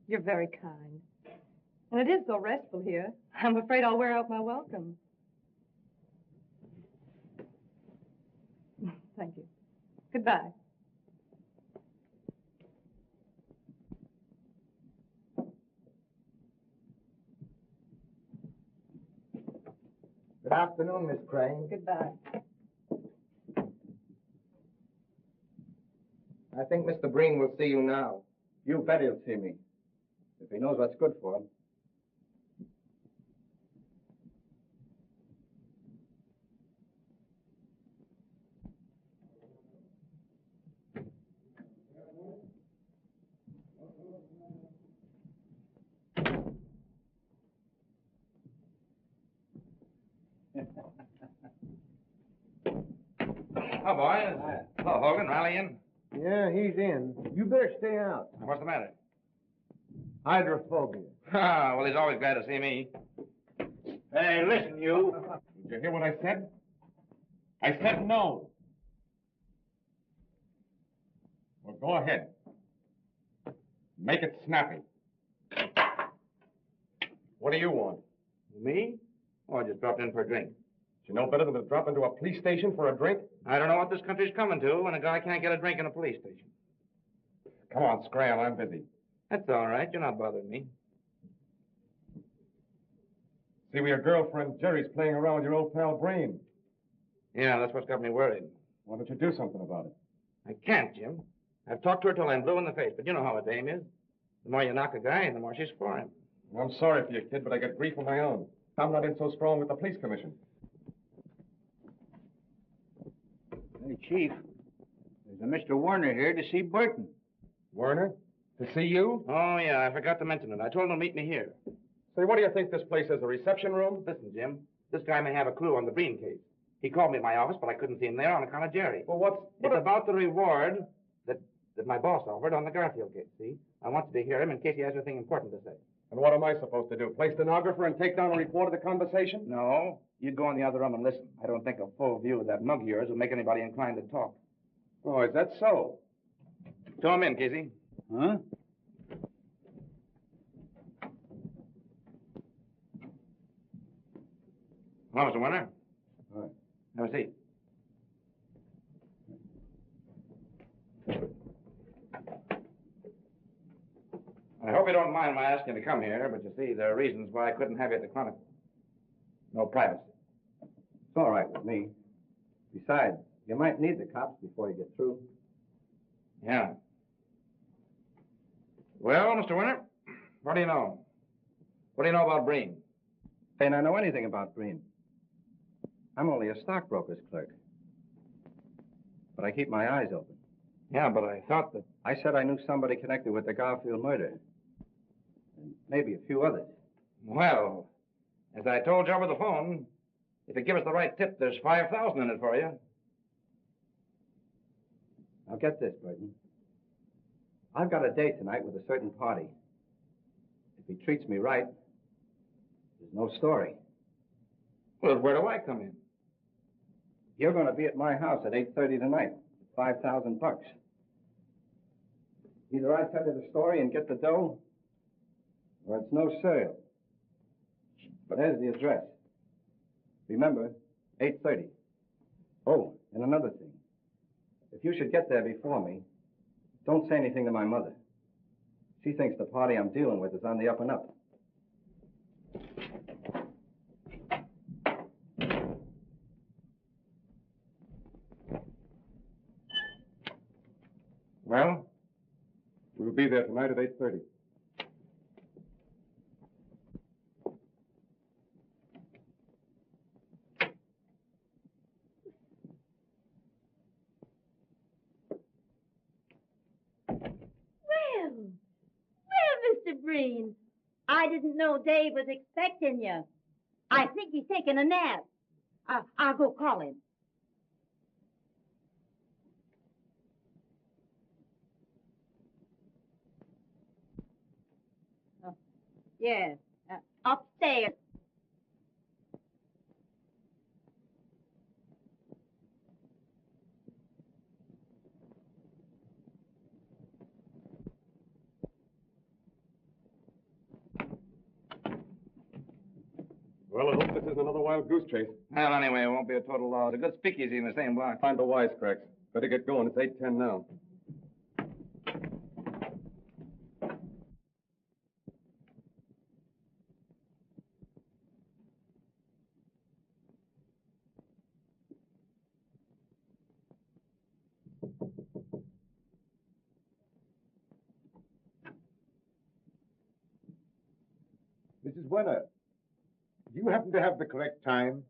[SPEAKER 6] You're very kind. And it is so restful here. I'm afraid I'll wear out my welcome. Thank you. Goodbye.
[SPEAKER 8] Good afternoon, Miss Crane.
[SPEAKER 6] Goodbye.
[SPEAKER 8] I think Mr. Breen will see you now.
[SPEAKER 4] You bet he'll see me. If he knows what's good for him.
[SPEAKER 2] Oh, boys. Hello, Hogan. Rally in.
[SPEAKER 4] Yeah, he's in. You better stay out.
[SPEAKER 2] What's the matter?
[SPEAKER 4] Hydrophobia.
[SPEAKER 2] Ah, well, he's always glad to see me.
[SPEAKER 10] Hey, listen, you. Did you hear what I said? I said no. Well, go ahead. Make it snappy. What do you want?
[SPEAKER 2] Me? Oh, I just dropped in for a drink.
[SPEAKER 3] You know better than to drop into a police station for a drink?
[SPEAKER 2] I don't know what this country's coming to when a guy can't get a drink in a police station.
[SPEAKER 3] Come on, Scram, I'm busy.
[SPEAKER 2] That's all right. You're not bothering me.
[SPEAKER 3] See where your girlfriend Jerry's playing around with your old pal Breen.
[SPEAKER 2] Yeah, that's what's got me worried.
[SPEAKER 3] Why don't you do something about it?
[SPEAKER 2] I can't, Jim. I've talked to her till I'm blue in the face, but you know how a dame is. The more you knock a guy, the more she's for him.
[SPEAKER 3] I'm sorry for you, kid, but I get grief of my own. I'm not in so strong with the police commission.
[SPEAKER 4] Hey, Chief. There's a Mr. Werner here to see Burton.
[SPEAKER 3] Werner? To see you?
[SPEAKER 2] Oh, yeah, I forgot to mention it. I told him to meet me here.
[SPEAKER 3] Say, what do you think this place is, a reception room?
[SPEAKER 2] Listen, Jim, this guy may have a clue on the Breen case. He called me at my office, but I couldn't see him there on account of Jerry.
[SPEAKER 3] Well,
[SPEAKER 2] It's about the reward that my boss offered on the Garfield case, see? I wanted to hear him in case he has anything important to say.
[SPEAKER 3] And what am I supposed to do? Play stenographer and take down a report of the conversation?
[SPEAKER 2] No. You'd go in the other room and listen. I don't think a full view of that mug of yours will make anybody inclined to talk.
[SPEAKER 3] Oh, is that so?
[SPEAKER 2] Show him in, Casey.
[SPEAKER 5] Huh?
[SPEAKER 2] Hello, Mr. Warner.
[SPEAKER 5] All right.
[SPEAKER 2] Have a seat. I hope you don't mind my asking you to come here, but you see, there are reasons why I couldn't have you at the Chronicle. No privacy.
[SPEAKER 12] It's all right with me. Besides, you might need the cops before you get through.
[SPEAKER 2] Yeah. Well, Mr. Winter, what do you know? What do you know about Breen?
[SPEAKER 12] Ain't I know anything about Breen. I'm only a stockbroker's clerk. But I keep my eyes open.
[SPEAKER 2] Yeah, but I thought that...
[SPEAKER 12] I said I knew somebody connected with the Garfield murder. And maybe a few others.
[SPEAKER 2] Well, as I told you over the phone, if you give us the right tip, there's $5,000 in it for you.
[SPEAKER 12] Now get this, Burton. I've got a date tonight with a certain party. If he treats me right, there's no story.
[SPEAKER 2] Well, where do I come in?
[SPEAKER 12] You're going to be at my house at 8:30 tonight. $5,000 bucks. Either I tell you the story and get the dough, or it's no sale. But there's the address. Remember, 8:30. Oh, and another thing. If you should get there before me, don't say anything to my mother. She thinks the party I'm dealing with is on the up and up.
[SPEAKER 3] Well? We'll be there tonight at 8:30.
[SPEAKER 13] Well, Mr. Breen, I didn't know Dave was expecting you. I think he's taking a nap. I'll go call him. Yes, upstairs.
[SPEAKER 3] Well, I hope this isn't another wild goose chase.
[SPEAKER 2] Well, anyway, it won't be a total loss. A good speakeasy in the same block.
[SPEAKER 3] Find the wisecracks. Better get going. It's 8:10 now.
[SPEAKER 14] Mrs. Warner, do you happen to have the correct time?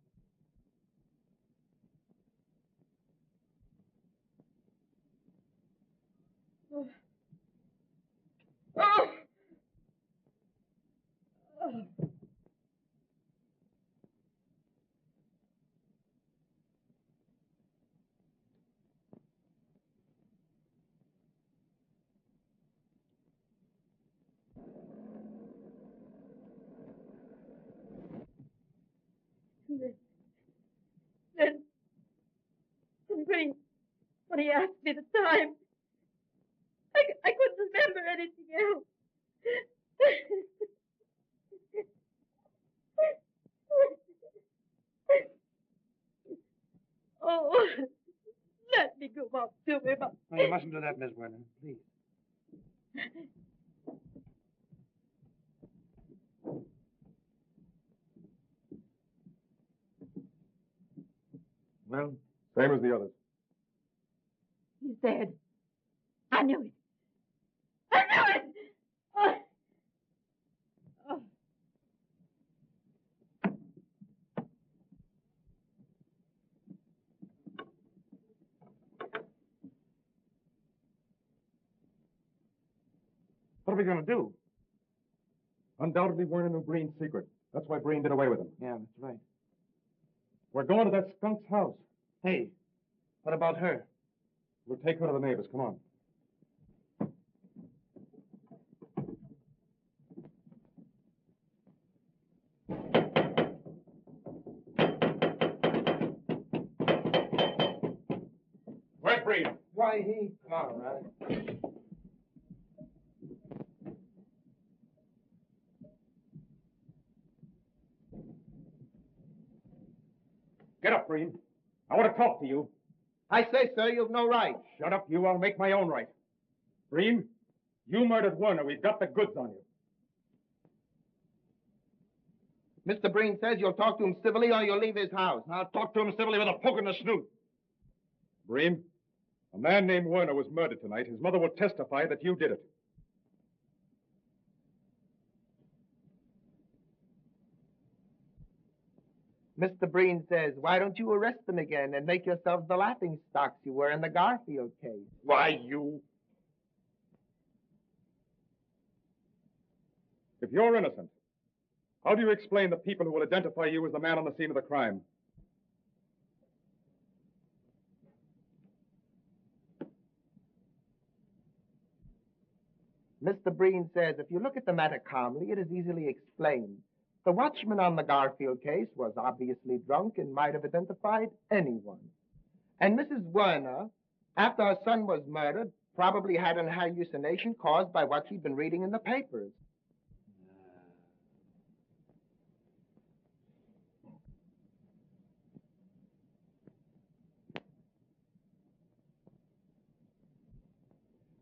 [SPEAKER 13] Then Breen, when he asked me the time, I couldn't remember anything else. Oh, let me go up to him.
[SPEAKER 2] No, you mustn't do that, Miss Werner, please. Well?
[SPEAKER 3] Same as the others.
[SPEAKER 13] He's dead. I knew it. I knew it! Oh. Oh.
[SPEAKER 2] What are we going to do?
[SPEAKER 3] Undoubtedly, Werner knew Breen's secret. That's why Breen did away with him.
[SPEAKER 2] Yeah, that's right.
[SPEAKER 3] We're going to that skunk's house.
[SPEAKER 2] Hey, what about her?
[SPEAKER 3] We'll take her to the neighbors. Come on. Breen.
[SPEAKER 8] Why, he... All right.
[SPEAKER 3] Get up, Breen. I want to talk to you.
[SPEAKER 8] I say, sir, you've no right.
[SPEAKER 3] Shut up, you. I'll make my own right. Breen, you murdered Werner. We've got the goods on you.
[SPEAKER 8] Mr. Breen says you'll talk to him civilly or you'll leave his house.
[SPEAKER 3] I'll talk to him civilly with a poke in the snoot. Breen, a man named Werner was murdered tonight. His mother will testify that you did it.
[SPEAKER 8] Mr. Breen says, why don't you arrest them again and make yourselves the laughing stocks you were in the Garfield case?
[SPEAKER 3] Why, you... If you're innocent, how do you explain the people who will identify you as the man on the scene of the crime?
[SPEAKER 8] Mr. Breen says, if you look at the matter calmly, it is easily explained. The watchman on the Garfield case was obviously drunk and might have identified anyone. And Mrs. Werner, after her son was murdered, probably had an hallucination caused by what she'd been reading in the papers.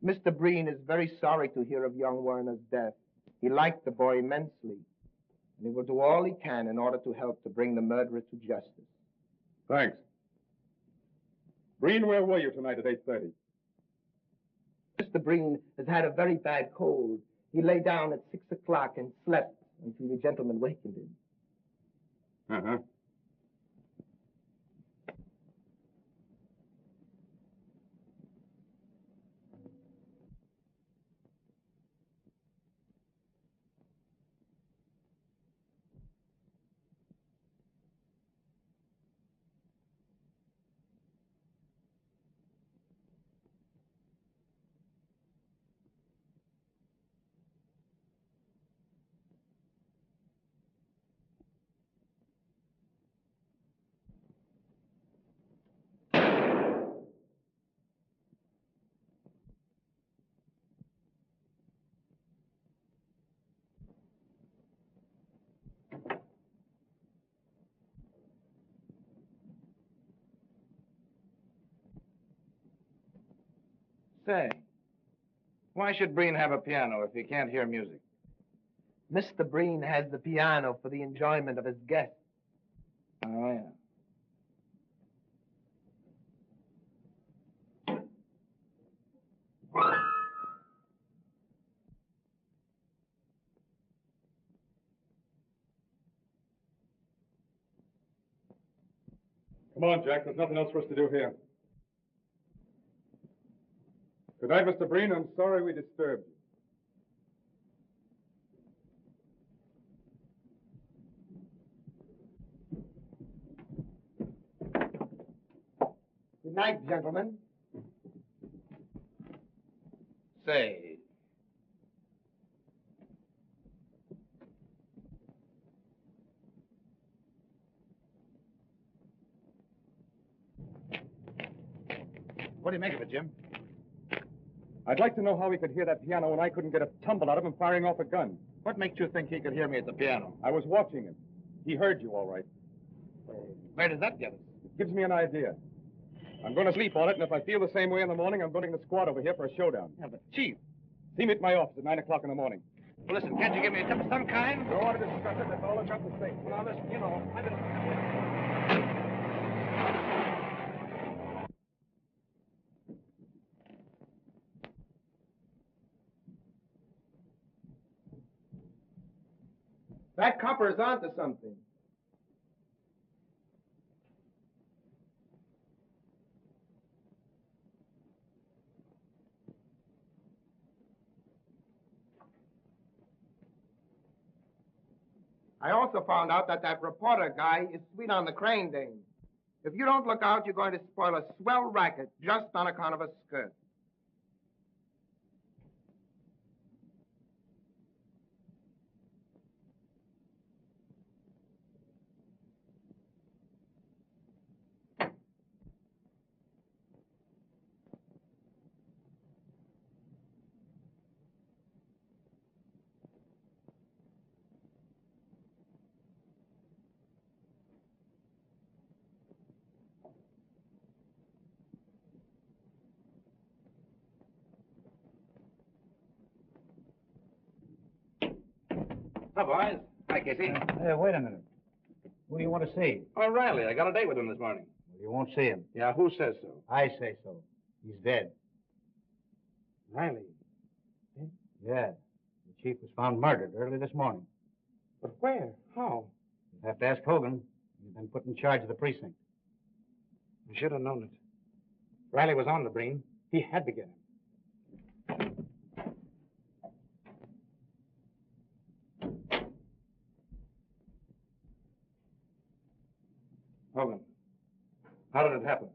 [SPEAKER 8] Mr. Breen is very sorry to hear of young Werner's death. He liked the boy immensely, and he will do all he can in order to help to bring the murderer to justice.
[SPEAKER 3] Thanks. Breen, where were you tonight at 8:30?
[SPEAKER 8] Mr. Breen has had a very bad cold. He lay down at 6 o'clock and slept until the gentleman wakened him.
[SPEAKER 3] Uh-huh.
[SPEAKER 2] Say, why should Breen have a piano if he can't hear music?
[SPEAKER 8] Mr. Breen has the piano for the enjoyment of his guests.
[SPEAKER 2] Oh, yeah.
[SPEAKER 3] Come on, Jack. There's nothing else for us to do here. Good night, Mr. Breen. I'm sorry we disturbed you.
[SPEAKER 8] Good night, gentlemen.
[SPEAKER 2] Say. What do you make of it, Jim?
[SPEAKER 3] I'd like to know how he could hear that piano when I couldn't get a tumble out of him firing off a gun.
[SPEAKER 2] What makes you think he could hear me at the piano?
[SPEAKER 3] I was watching him. He heard you all right.
[SPEAKER 2] Where does that get us?
[SPEAKER 3] It gives me an idea. I'm going to sleep on it, and if I feel the same way in the morning, I'm going to the squad over here for a showdown.
[SPEAKER 2] Yeah, but Chief.
[SPEAKER 3] See me at my office at 9 o'clock in the morning.
[SPEAKER 2] Well, listen, can't you give me a tip of some kind?
[SPEAKER 3] Don't want to discuss it. That's all I've got to say.
[SPEAKER 2] Well, now, listen, you know, I've been...
[SPEAKER 8] That copper is onto something. I also found out that reporter guy is sweet on the crane dame. If you don't look out, you're going to spoil a swell racket just on account of a skirt.
[SPEAKER 2] Hi, boys. Hi, Casey.
[SPEAKER 5] Hey, wait a minute. Who do you want to see?
[SPEAKER 2] Oh, Riley. I got a date with him this morning.
[SPEAKER 5] Well, you won't see him.
[SPEAKER 2] Yeah, who says so?
[SPEAKER 5] I say so. He's dead.
[SPEAKER 2] Riley.
[SPEAKER 5] Yeah. The chief was found murdered early this morning.
[SPEAKER 2] But where? How?
[SPEAKER 5] You'll have to ask Hogan. He's been put in charge of the precinct.
[SPEAKER 2] I should have known it. Riley was on the Breen. He had to get him. Hogan, how did it happen?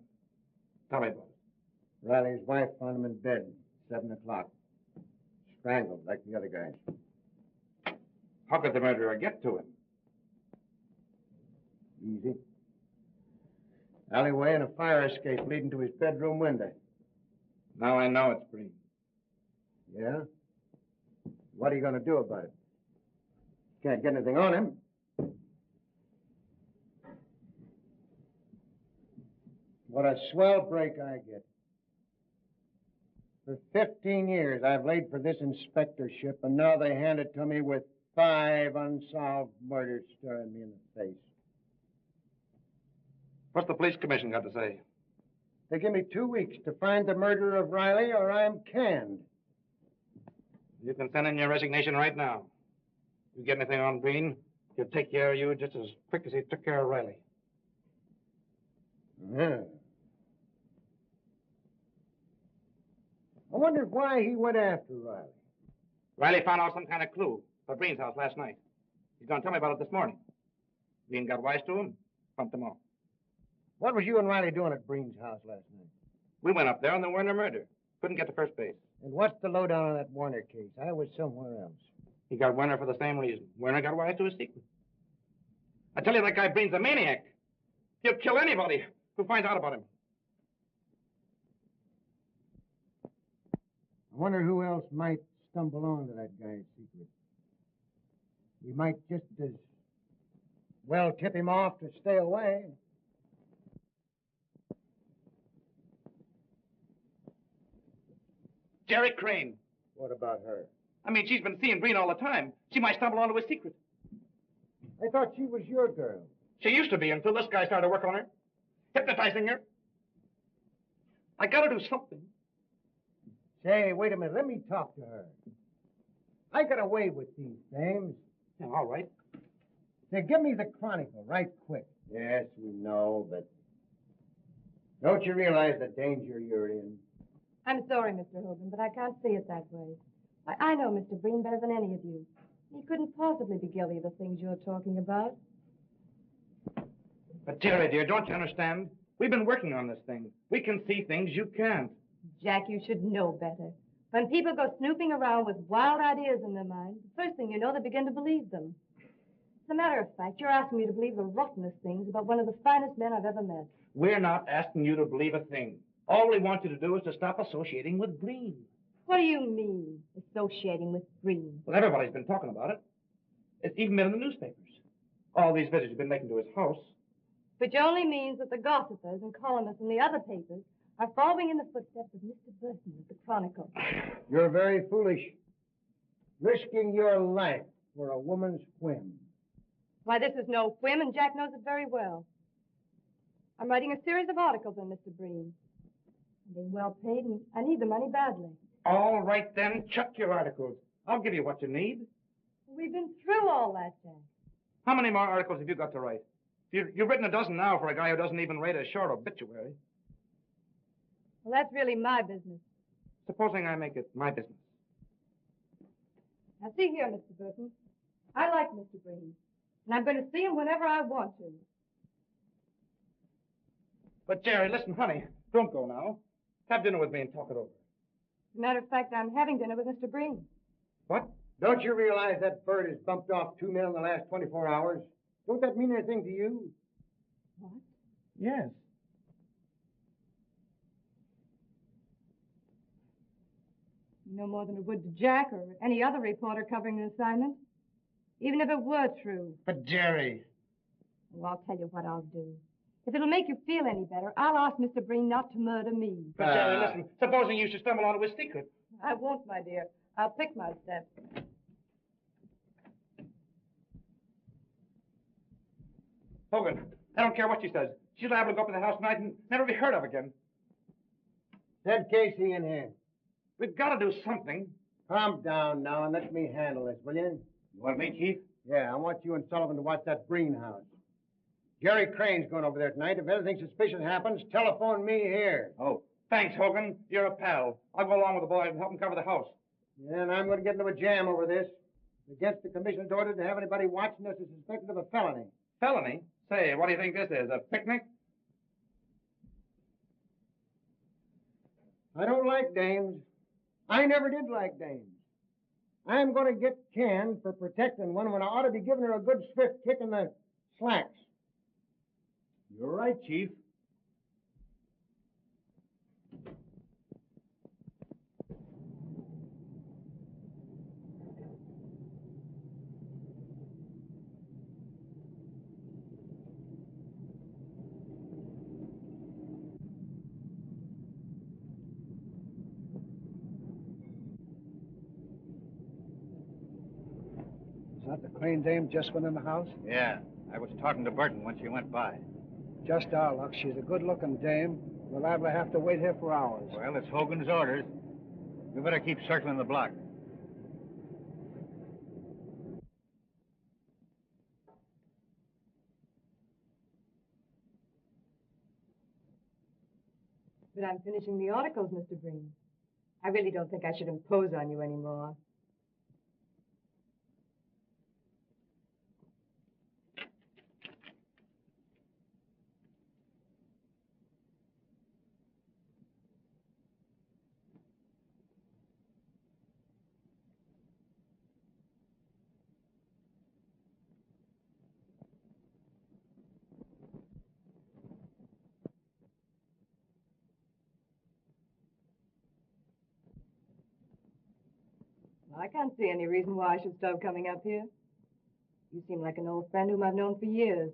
[SPEAKER 2] Tell me about it.
[SPEAKER 4] Riley's wife found him in bed, 7 o'clock. Strangled like the other guys.
[SPEAKER 2] How could the murderer get to him?
[SPEAKER 4] Easy. Alleyway and a fire escape leading to his bedroom window.
[SPEAKER 2] Now I know it's Breen.
[SPEAKER 4] Yeah? What are you going to do about it? Can't get anything on him. What a swell break I get. For 15 years, I've laid for this inspectorship, and now they hand it to me with 5 unsolved murders staring me in the face.
[SPEAKER 2] What's the police commission got to say?
[SPEAKER 4] They give me 2 weeks to find the murderer of Riley, or I'm canned.
[SPEAKER 2] You can send in your resignation right now. You get anything on Breen, he'll take care of you just as quick as he took care of Riley.
[SPEAKER 4] Yeah. I wonder why he went after Riley.
[SPEAKER 2] Riley found out some kind of clue at Breen's house last night. He's going to tell me about it this morning. Breen got wise to him, pumped him off.
[SPEAKER 4] What was you and Riley doing at Breen's house last night?
[SPEAKER 2] We went up there on the Werner murder. Couldn't get to first base.
[SPEAKER 4] And what's the lowdown on that Warner case? I was somewhere else.
[SPEAKER 2] He got Werner for the same reason. Werner got wise to his secret. I tell you, that guy Breen's a maniac. He'll kill anybody who finds out about him.
[SPEAKER 4] I wonder who else might stumble onto that guy's secret. We might just as well tip him off to stay away.
[SPEAKER 2] Jerry Crane.
[SPEAKER 4] What about her?
[SPEAKER 2] I mean, she's been seeing Breen all the time. She might stumble onto his secret.
[SPEAKER 4] I thought she was your girl.
[SPEAKER 2] She used to be until this guy started working on her, hypnotizing her. I gotta do something.
[SPEAKER 4] Say, wait a minute. Let me talk to her. I got away with these things.
[SPEAKER 2] Yeah, all right.
[SPEAKER 4] Say, give me the Chronicle right quick. Yes, we know, but don't you realize the danger you're in?
[SPEAKER 6] I'm sorry, Mr. Hogan, but I can't see it that way. I know Mr. Breen better than any of you. He couldn't possibly be guilty of the things you're talking about.
[SPEAKER 2] But, Jerry, dear, don't you understand? We've been working on this thing. We can see things you can't.
[SPEAKER 6] Jack, you should know better. When people go snooping around with wild ideas in their mind, the first thing you know, they begin to believe them. As a matter of fact, you're asking me to believe the rottenest things about one of the finest men I've ever met.
[SPEAKER 2] We're not asking you to believe a thing. All we want you to do is to stop associating with Breen.
[SPEAKER 6] What do you mean, associating with Breen?
[SPEAKER 2] Well, everybody's been talking about it. It's even been in the newspapers. All these visits you've been making to his house.
[SPEAKER 6] Which only means that the gossipers and columnists in the other papers are following in the footsteps of Mr. Burton of the Chronicle.
[SPEAKER 4] You're very foolish. Risking your life for a woman's whim.
[SPEAKER 6] Why, this is no whim, and Jack knows it very well. I'm writing a series of articles on Mr. Breen. I'm being well paid, and I need the money badly.
[SPEAKER 2] All right, then. Chuck your articles. I'll give you what you need.
[SPEAKER 6] We've been through all that, Jack.
[SPEAKER 2] How many more articles have you got to write? You've written a dozen now for a guy who doesn't even write a short obituary.
[SPEAKER 6] Well, that's really my business.
[SPEAKER 2] Supposing I make it my business.
[SPEAKER 6] Now, see here, Mr. Burton. I like Mr. Breen, and I'm going to see him whenever I want to.
[SPEAKER 2] But, Jerry, listen, honey. Don't go now. Have dinner with me and talk it over.
[SPEAKER 6] As a matter of fact, I'm having dinner with Mr. Breen.
[SPEAKER 2] What?
[SPEAKER 4] Don't you realize that bird has bumped off 2 men in the last 24 hours? Don't that mean anything to you?
[SPEAKER 6] What?
[SPEAKER 2] Yes.
[SPEAKER 6] No more than it would to Jack or any other reporter covering an assignment. Even if it were true.
[SPEAKER 2] But, Jerry...
[SPEAKER 6] Well, I'll tell you what I'll do. If it'll make you feel any better, I'll ask Mr. Breen not to murder me.
[SPEAKER 2] But, Jerry, listen. Supposing you should stumble onto his secret.
[SPEAKER 6] I won't, my dear. I'll pick my steps.
[SPEAKER 3] Hogan, I don't care what she says. She's liable to go up to the house tonight and never be heard of again.
[SPEAKER 4] Send Casey in here.
[SPEAKER 3] We've got to do something.
[SPEAKER 4] Calm down now and let me handle this, will you?
[SPEAKER 5] You want me, Chief?
[SPEAKER 4] Yeah, I want you and Sullivan to watch that Breen house. Jerry Crane's going over there tonight. If anything suspicious happens, telephone me here.
[SPEAKER 3] Oh, thanks, Hogan. You're a pal. I'll go along with the boys and help them cover the house.
[SPEAKER 4] Yeah, and I'm going to get into a jam over this. Against the commissioner's order to have anybody watching us is suspected of a felony.
[SPEAKER 3] Felony? Say, what do you think this is, a picnic?
[SPEAKER 4] I don't like dames. I never did like dames. I'm going to get canned for protecting one when I ought to be giving her a good swift kick in the slacks.
[SPEAKER 5] You're right, Chief.
[SPEAKER 4] Is that the Crane dame just went in the house?
[SPEAKER 5] Yeah, I was talking to Burton when she went by.
[SPEAKER 4] Just our luck. She's a good-looking dame. We'll liable to have to wait here for hours.
[SPEAKER 5] Well, it's Hogan's orders. We better keep circling the block.
[SPEAKER 6] But I'm finishing the articles, Mr. Breen. I really don't think I should impose on you anymore. I can't see any reason why I should stop coming up here. You seem like an old friend whom I've known for years.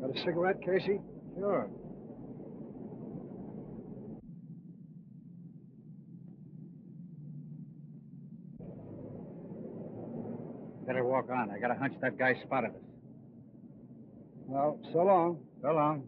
[SPEAKER 4] Got a cigarette, Casey?
[SPEAKER 5] Sure. Better walk on. I got a hunch that guy spotted us.
[SPEAKER 4] Well, so long.
[SPEAKER 5] So long.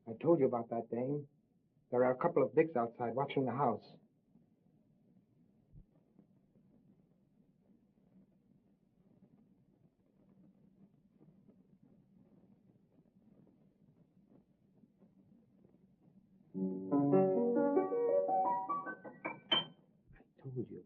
[SPEAKER 8] I told you about that dame. There are a couple of dicks outside watching the house. I told you.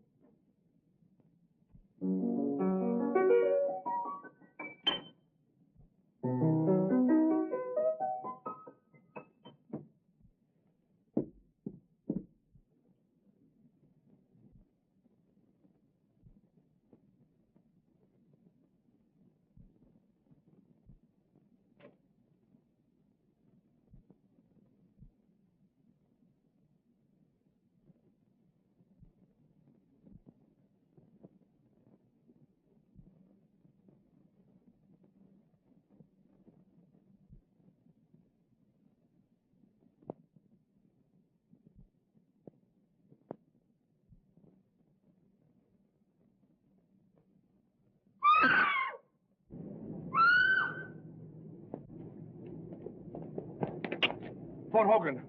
[SPEAKER 3] telephone Hogan.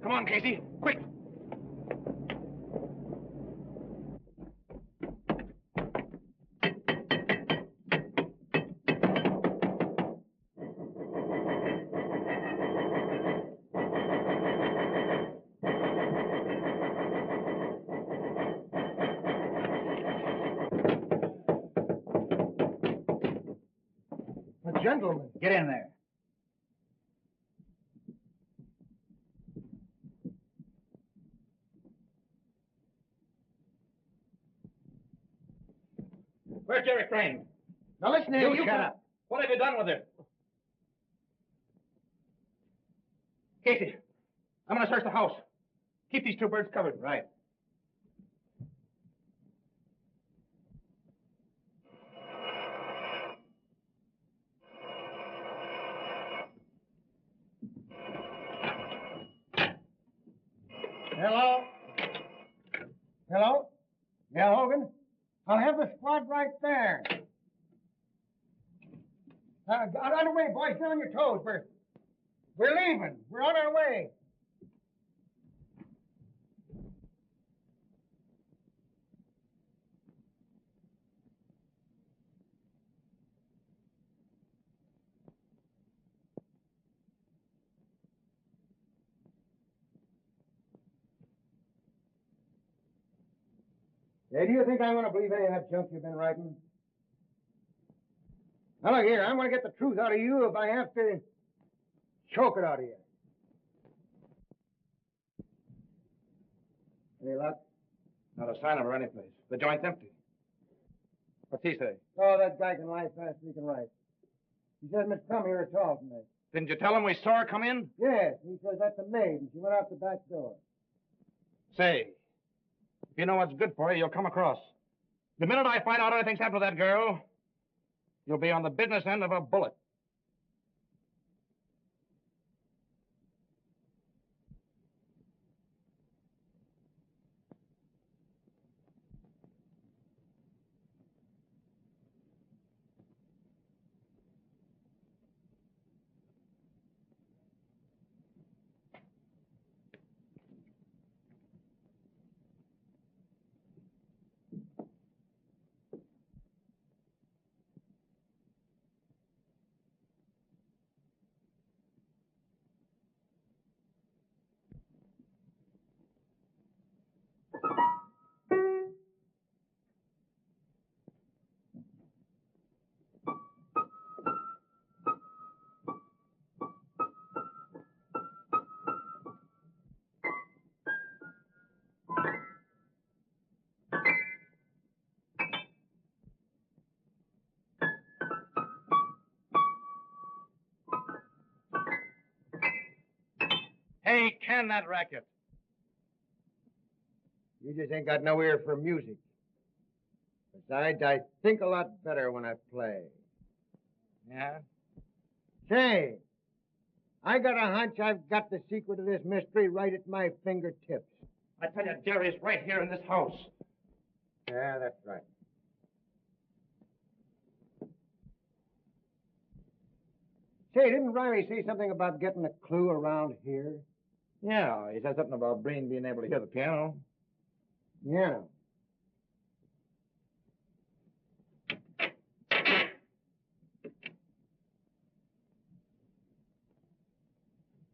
[SPEAKER 3] Come on, Casey, quick.
[SPEAKER 4] Gentlemen.
[SPEAKER 2] Get in there. Where's Jerry Crane?
[SPEAKER 4] Now listen here,
[SPEAKER 2] You shut up. What have you done with it? Casey, I'm going to search the house. Keep these two birds covered. Right.
[SPEAKER 4] Hello? Hello? Yeah, Hogan? I'll have the squad right there. Get on your way, boys. Get on your toes. We're leaving. We're on our way. Hey, do you think I'm going to believe any of that junk you've been writing? Now, look here, I'm going to get the truth out of you if I have to choke it out of you. Any luck?
[SPEAKER 2] Not a sign of her anyplace. The joint's empty. What's he say?
[SPEAKER 4] Oh, that guy can lie fast as he can write. He says Miss come here at all tonight.
[SPEAKER 2] Didn't you tell him we saw her come in?
[SPEAKER 4] Yes, he says that's a maid, and she went out the back door.
[SPEAKER 2] Say, if you know what's good for you, you'll come across. The minute I find out anything's happened to that girl, you'll be on the business end of a bullet. Hey, can that racket.
[SPEAKER 4] You just ain't got no ear for music. Besides, I think a lot better when I play.
[SPEAKER 2] Yeah?
[SPEAKER 4] Say, I got a hunch I've got the secret of this mystery right at my fingertips.
[SPEAKER 2] I tell you, Jerry's right here in this house.
[SPEAKER 4] Yeah, that's right. Say, didn't Riley say something about getting a clue around here?
[SPEAKER 2] Yeah, he said something about Breen being able to hear the piano.
[SPEAKER 4] Yeah.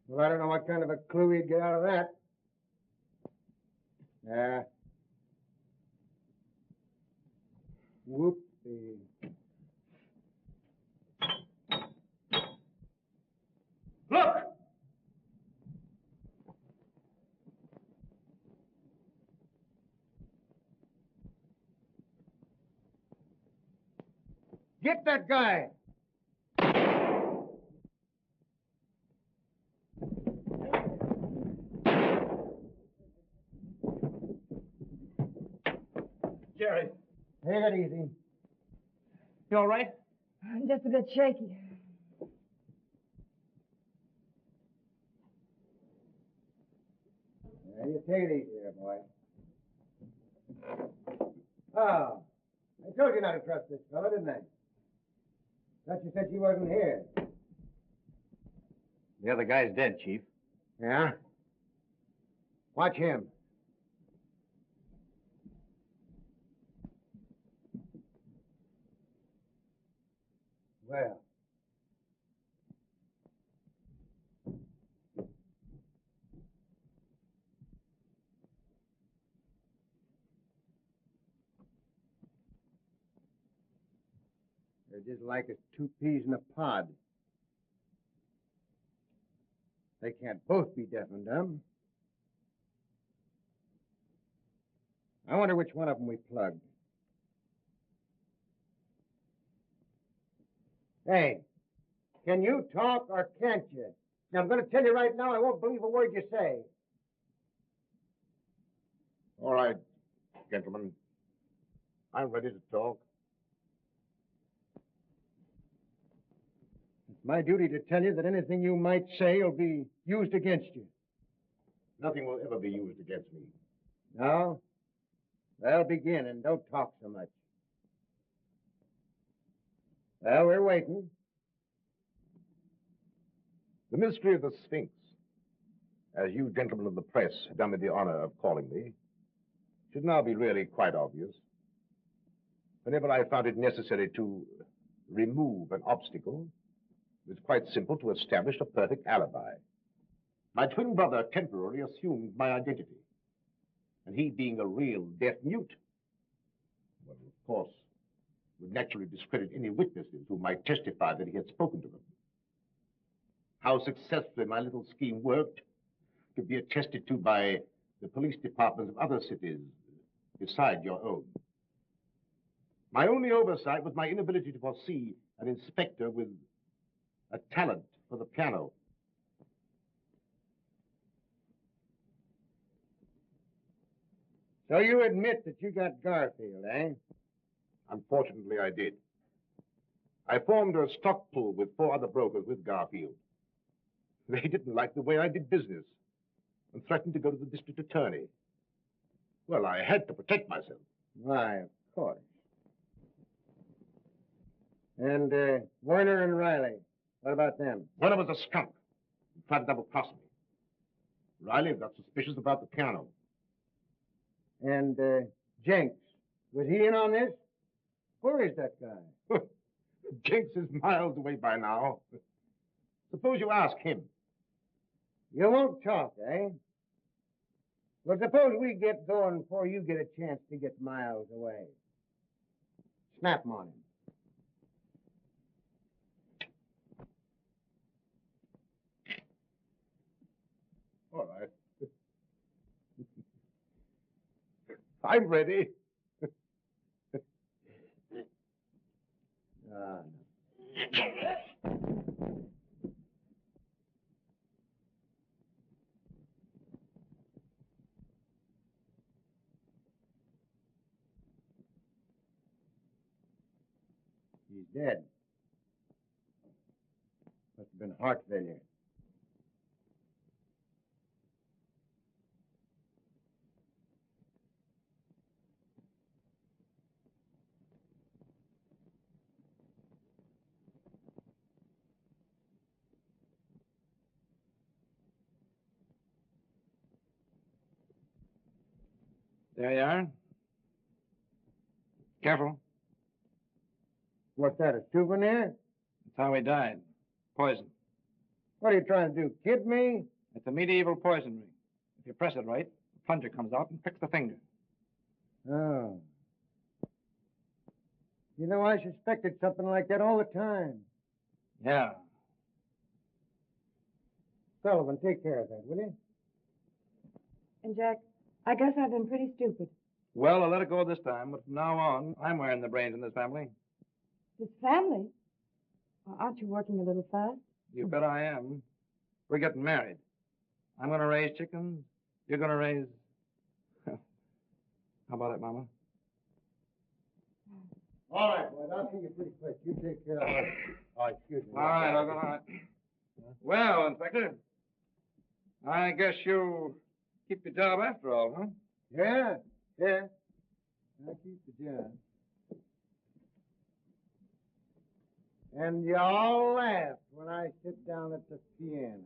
[SPEAKER 4] Well, I don't know what kind of a clue he'd get out of that. Whoopsie.
[SPEAKER 2] Look!
[SPEAKER 4] Get that guy!
[SPEAKER 2] Jerry.
[SPEAKER 4] Take it easy.
[SPEAKER 2] You all right?
[SPEAKER 6] I'm just a bit shaky.
[SPEAKER 4] Yeah, you take it easy there, boy. Oh, I told you not to trust this fellow, didn't I? Thought you said she wasn't here.
[SPEAKER 2] The other guy's dead, Chief.
[SPEAKER 4] Yeah? Watch him. Well. They're just like as two peas in a pod. They can't both be deaf and dumb. I wonder which one of them we plugged. Hey, can you talk or can't you? Now, I'm going to tell you right now, I won't believe a word you say.
[SPEAKER 14] All right, gentlemen. I'm ready to talk.
[SPEAKER 4] It's my duty to tell you that anything you might say will be used against you.
[SPEAKER 14] Nothing will ever be used against me.
[SPEAKER 4] No? Well, begin, and don't talk so much. Well, we're waiting.
[SPEAKER 14] The mystery of the Sphinx, as you gentlemen of the press have done me the honor of calling me, should now be really quite obvious. Whenever I found it necessary to remove an obstacle, it was quite simple to establish a perfect alibi. My twin brother temporarily assumed my identity, and he being a real deaf mute, well, of course, would naturally discredit any witnesses who might testify that he had spoken to them. How successfully my little scheme worked could be attested to by the police departments of other cities beside your own. My only oversight was my inability to foresee an inspector with a talent for the piano.
[SPEAKER 4] So you admit that you got Garfield, eh?
[SPEAKER 14] Unfortunately, I did. I formed a stock pool with 4 other brokers with Garfield. They didn't like the way I did business and threatened to go to the district attorney. Well, I had to protect myself.
[SPEAKER 4] Why, of course. And Werner and Riley, what about them?
[SPEAKER 14] One was a skunk who tried to double-cross me. Riley got suspicious about the piano.
[SPEAKER 4] And Jenks, was he in on this? Where is that guy?
[SPEAKER 14] Jenks is miles away by now. Suppose you ask him.
[SPEAKER 4] You won't talk, eh? Well, suppose we get going before you get a chance to get miles away. Snap 'em on him.
[SPEAKER 14] All right. I'm ready.
[SPEAKER 4] He's dead. Must have been heart failure.
[SPEAKER 2] There you are. Careful.
[SPEAKER 4] What's that, a souvenir?
[SPEAKER 2] That's how he died. Poison.
[SPEAKER 4] What are you trying to do, kid me?
[SPEAKER 2] It's a medieval poison ring. If you press it right, the plunger comes out and pricks the finger.
[SPEAKER 4] Oh. You know, I suspected something like that all the time.
[SPEAKER 2] Yeah.
[SPEAKER 4] Sullivan, take care of that, will you?
[SPEAKER 6] And, Jack, I guess I've been pretty stupid.
[SPEAKER 2] Well, I'll let it go this time, but from now on, I'm wearing the brains in this family.
[SPEAKER 6] This family? Well, aren't you working a little fast?
[SPEAKER 2] You bet I am. We're getting married. I'm going to raise chickens. You're going to raise... How about it, Mama?
[SPEAKER 4] All right, boys, I'll see you pretty quick. You take care of it. Oh, excuse me.
[SPEAKER 2] All right, I'll go on. Well, Inspector, I guess you keep your job after all, huh?
[SPEAKER 4] Yeah. I'll keep the job. And you all laugh when I sit down at the piano.